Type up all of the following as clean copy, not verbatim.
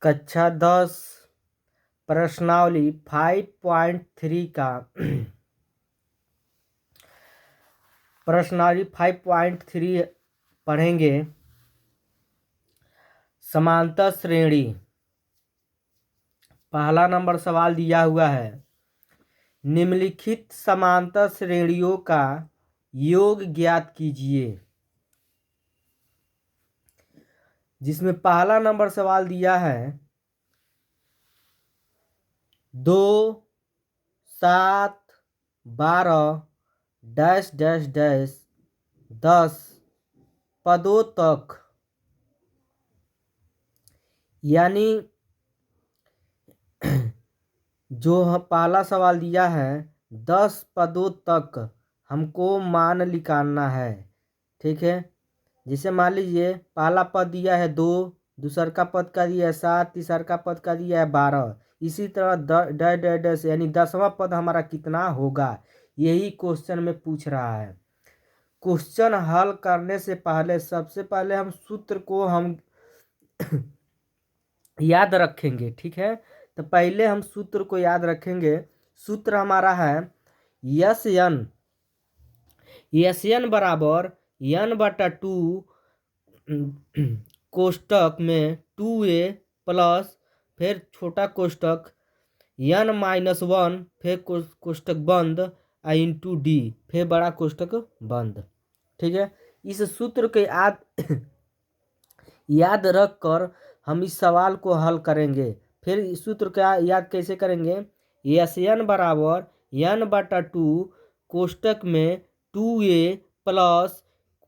कक्षा 10 प्रश्नावली 5.3 का प्रश्नावली 5.3 पढ़ेंगे। समांतर श्रेणी। पहला नंबर सवाल दिया हुआ है, निम्नलिखित समांतर श्रेणियों का योग ज्ञात कीजिए। जिसमें पहला नंबर सवाल दिया है 2, 7, 12 डैश डैश डैश 10 पदों तक, यानी जो पहला सवाल दिया है 10 पदों तक हमको मान निकालना है। ठीक है, जिसे मान लीजिए पहला पद दिया है 2, दूसर का पद का दिया है 7, तीसर का पद का दिया है 12। इसी तरह डैश यानी 10वां पद हमारा कितना होगा, यही क्वेश्चन में पूछ रहा है। क्वेश्चन हल करने से पहले सबसे पहले हम सूत्र को हम याद रखेंगे। ठीक है, तो पहले हम सूत्र को याद रखेंगे। सूत्र हमारा है यस एन बराबर n/2 कोष्टक में 2a प्लस फिर छोटा कोष्टक n-1 फिर कोष्टक बंद इंटू डी फिर बड़ा कोष्टक बंद। ठीक है, इस सूत्र के याद रख कर हम इस सवाल को हल करेंगे। फिर इस सूत्र का याद कैसे करेंगे, यस एन बराबर n/2 कोष्टक में 2a प्लस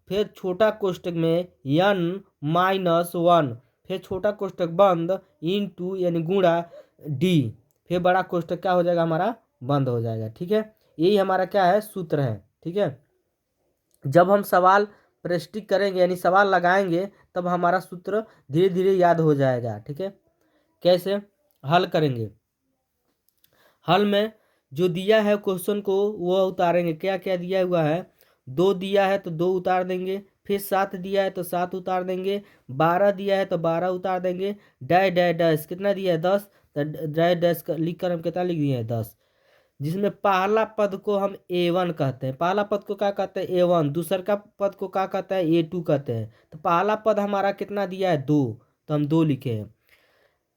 फिर छोटा कोष्टक में n-1 फिर छोटा कोष्टक बंद इंटू यानी गुणा डी फिर बड़ा कोष्टक क्या हो जाएगा हमारा, बंद हो जाएगा। ठीक है, यही हमारा क्या है, सूत्र है। ठीक है, जब हम सवाल प्रश्नित करेंगे यानी सवाल लगाएंगे तब हमारा सूत्र धीरे धीरे याद हो जाएगा। ठीक है, कैसे हल करेंगे, हल में जो दिया है क्वेश्चन को वो उतारेंगे। क्या क्या दिया हुआ है, 2 दिया है तो 2 उतार देंगे, फिर 7 दिया है तो 7 उतार देंगे, 12 दिया है तो 12 उतार देंगे, डैश डैश डैश कितना दिया है 10, तो डैश डैश लिख कर हम कितना लिख दिए हैं 10। जिसमें पहला पद को हम A1 कहते हैं, पहला पद को क्या कहते हैं A1, दूसर का पद को क्या कहते हैं A2 कहते हैं। तो पहला पद हमारा कितना दिया है 2, तो हम 2 लिखे हैं।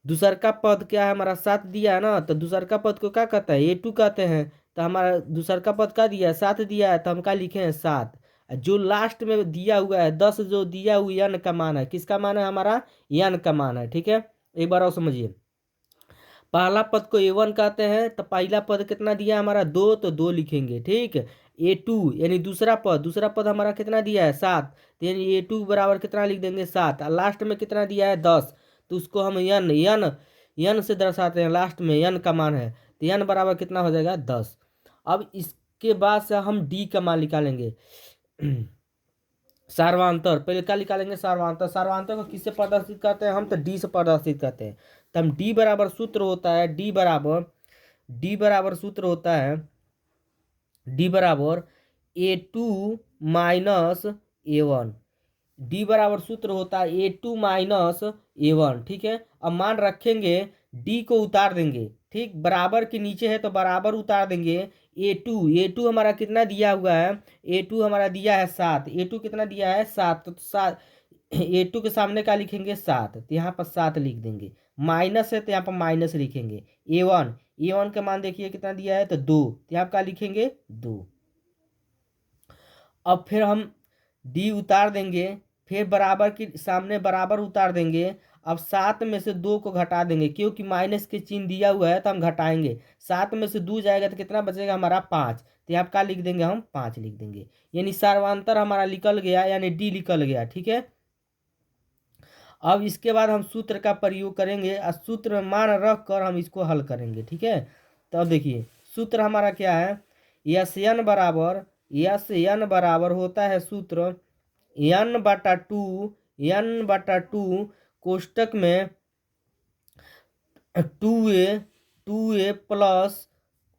दूसर का पद क्या है हमारा 7 दिया है ना, तो दूसर का पद को क्या कहता है A2 कहते हैं। तो हमारा दूसर का पद क्या दिया है 7 दिया है, तो हम क्या लिखे हैं 7। जो लास्ट में दिया हुआ है 10 जो दिया हुआ n का मान है, किसका मान है हमारा n का मान है। ठीक है, एक बार और समझिए, पहला पद को A1 कहते हैं, तो पहला पद कितना दिया हमारा 2, तो 2 लिखेंगे। ठीक, A2 यानी दूसरा पद हमारा कितना दिया है 7, तो यानी A2 बराबर कितना लिख देंगे 7। और लास्ट में कितना दिया है 10, तो उसको हम n से दर्शाते हैं, लास्ट में n का मान है, तो n बराबर कितना हो जाएगा 10। अब इसके बाद से हम d का मान निकालेंगे। सार्वंतर पहले क्या निकालेंगे, सार्वंतर को किससे प्रदर्शित करते हैं हम, तो डी से प्रदर्शित करते हैं। तो हम डी बराबर सूत्र होता है डी बराबर सूत्र होता है डी बराबर A2 माइनस A1। डी बराबर सूत्र होता है A2 माइनस A1। ठीक है, अब मान रखेंगे डी को उतार देंगे। ठीक, बराबर के नीचे है तो बराबर उतार देंगे। A2 हमारा कितना दिया हुआ है, A2 हमारा दिया है 7, A2 कितना दिया है 7, तो 7 A2 के सामने क्या लिखेंगे 7, तो यहाँ पर 7 लिख देंगे। माइनस है तो यहाँ पर माइनस लिखेंगे। A1 का मान देखिए कितना दिया है, तो 2, तो यहाँ क्या लिखेंगे 2। अब फिर हम डी उतार देंगे, फिर बराबर के सामने बराबर उतार देंगे। अब 7 में से 2 को घटा देंगे, क्योंकि माइनस के चिन्ह दिया हुआ है तो हम घटाएंगे। 7 में से 2 जाएगा तो कितना बचेगा हमारा 5, तो यहाँ क्या लिख देंगे हम 5 लिख देंगे। यानी सार्वंतर हमारा निकल गया, यानी डी निकल गया। ठीक है, अब इसके बाद हम सूत्र का प्रयोग करेंगे और सूत्र में मान रख कर हम इसको हल करेंगे। ठीक है, तो अब देखिए सूत्र हमारा क्या है, यस एन बराबर होता है सूत्र n/2 कोष्टक में 2a प्लस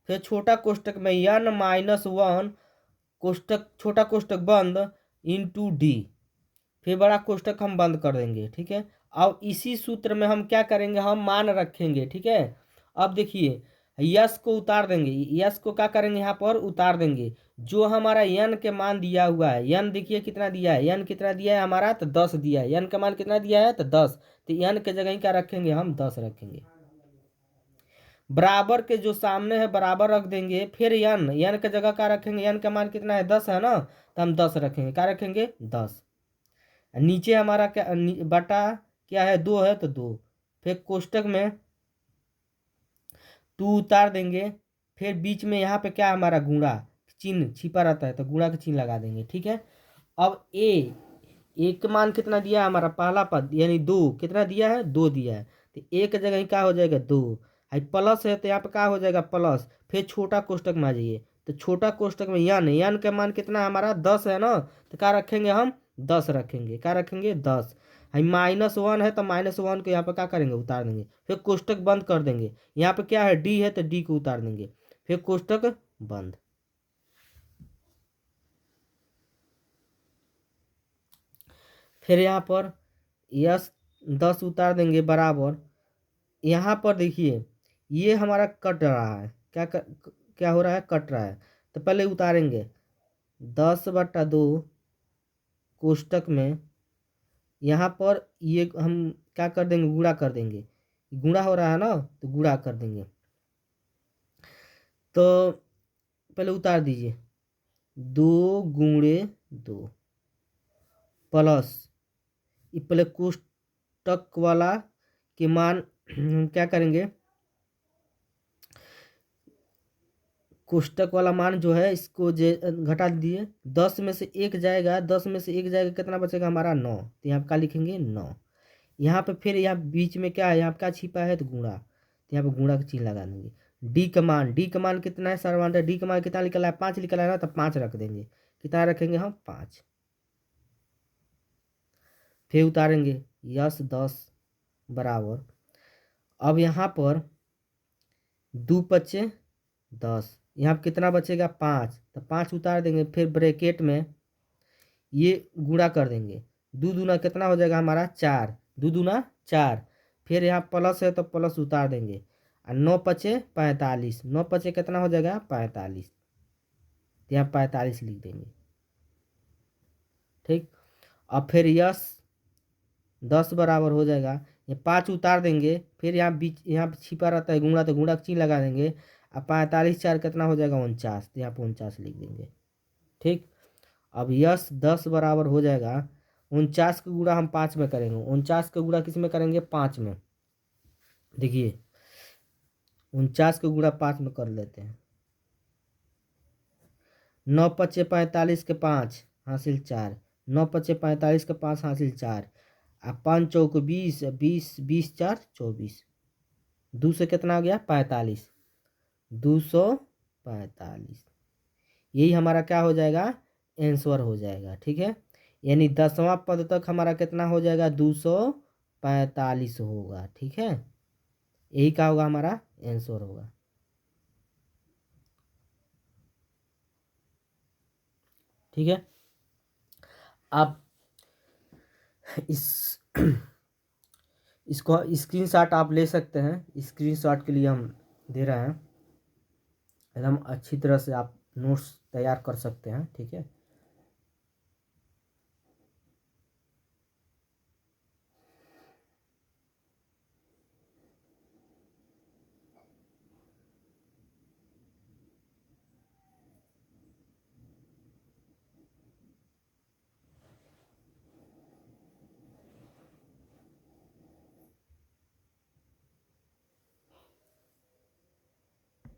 फिर छोटा कोष्टक में n-1 कोष्टक छोटा कोष्टक बंद इंटू डी फिर बड़ा कोष्टक हम बंद कर देंगे। ठीक है, अब इसी सूत्र में हम क्या करेंगे, हम मान रखेंगे। ठीक है, अब देखिए यस को उतार देंगे, यस को क्या करेंगे यहाँ पर उतार देंगे। जो हमारा यन के मान दिया हुआ है, यन देखिए कितना दिया है, यन कितना दिया है हमारा, तो 10 दिया है। यन का मान कितना दिया है, तो 10। तो यन के जगह ही क्या रखेंगे, हम 10 रखेंगे। बराबर के जो सामने है बराबर रख देंगे। फिर यन, यन के जगह क्या रखेंगे, यन का मान कितना है, 10 है ना, तो हम 10 रखेंगे। क्या रखेंगे, 10। नीचे हमारा क्या बटा क्या है, 2 है, तो 2। फिर कोष्टक में 2 उतार देंगे। फिर बीच में यहाँ पे क्या हमारा गुणा चिन्ह छिपा रहता है, तो गुणा का चिन्ह लगा देंगे। ठीक है, अब ए का मान कितना दिया है हमारा, पहला पद यानी 2 कितना दिया है, 2 दिया है। तो ए के जगह ही क्या हो जाएगा, 2। है प्लस है तो यहाँ पे क्या हो जाएगा, प्लस। फिर छोटा कोष्टक में आ जाइए, तो छोटा कोष्टक में यन, यन का मान कितना है हमारा, 10 है ना, तो क्या रखेंगे हम, 10 रखेंगे। क्या रखेंगे, 10। है -1 है तो -1 को यहाँ पे क्या करेंगे, उतार देंगे। फिर कोष्टक बंद कर देंगे। यहाँ पे क्या है, डी है तो डी को उतार देंगे। फिर कोष्टक बंद। फिर यहाँ पर यस 10 उतार देंगे बराबर। यहाँ पर देखिए ये हमारा कट रहा है, क्या हो रहा है, कट रहा है। तो पहले उतारेंगे 10/2 कोष्टक में। यहाँ पर ये हम क्या कर देंगे, गुणा कर देंगे। गुणा हो रहा है ना, तो गुणा कर देंगे। तो पहले उतार दीजिए, 2 × 2 प्लस ये पहले कोष्टक वाला के मान हम क्या करेंगे, कोष्टक वाला मान जो है इसको घटा दिए। 10 में से 1 जाएगा, 10 में से 1 जाएगा, कितना बचेगा हमारा, 9। तो यहाँ पे क्या लिखेंगे, 9। यहाँ पे फिर यहाँ बीच में क्या है, यहाँ पे क्या छिपा है, तो गुणा। तो यहाँ पे गुणा का चिन्ह लगा देंगे। डी का मान कितना है सर्वांतर, डी का मान कितना निकला है, 5 निकला है ना, तो 5 रख देंगे। कितना रखेंगे हम, 5। फिर उतारेंगे यस 10 बराबर। अब यहाँ पर 2×5 = 10, यहाँ पर कितना बचेगा, 5। तो 5 उतार देंगे। फिर ब्रैकेट में ये गुणा कर देंगे। 2 दूना कितना हो जाएगा हमारा, 4। 2 दूना 4। फिर यहाँ प्लस है तो प्लस उतार देंगे। और 9×5 = 45। 9×5 कितना हो जाएगा, 45। यहाँ 45 लिख देंगे। ठीक, अब फिर यस 10 बराबर हो जाएगा, ये 5 उतार देंगे। फिर यहाँ बीच यहाँ छिपा रहता है गुणा, तो गुणा का चिन्ह लगा देंगे। अब 45 4 कितना हो जाएगा, 49। तो यहाँ पर 49 लिख देंगे। ठीक, अब यस 10 बराबर हो जाएगा 49 का गुणा हम 5 में करेंगे। 49 का गुणा किस में करेंगे, 5 में। देखिए 49 का गुणा 5 में कर लेते हैं। 9×5 = 45 के 5 हासिल 4। 9×5 = 45 के 5 हासिल 4। आ 5 × 4 = 20, 20 20 4 24। 2 से कितना हो गया, 45। 245 यही हमारा क्या हो जाएगा, आंसर हो जाएगा। ठीक है, यानी 10वां पद तक हमारा कितना हो जाएगा, 245 होगा। ठीक है, यही क्या होगा, हमारा आंसर होगा। ठीक है, आप इस इसको स्क्रीनशॉट आप ले सकते हैं। स्क्रीनशॉट के लिए हम दे रहे हैं, एकदम अच्छी तरह से आप नोट्स तैयार कर सकते हैं। ठीक है।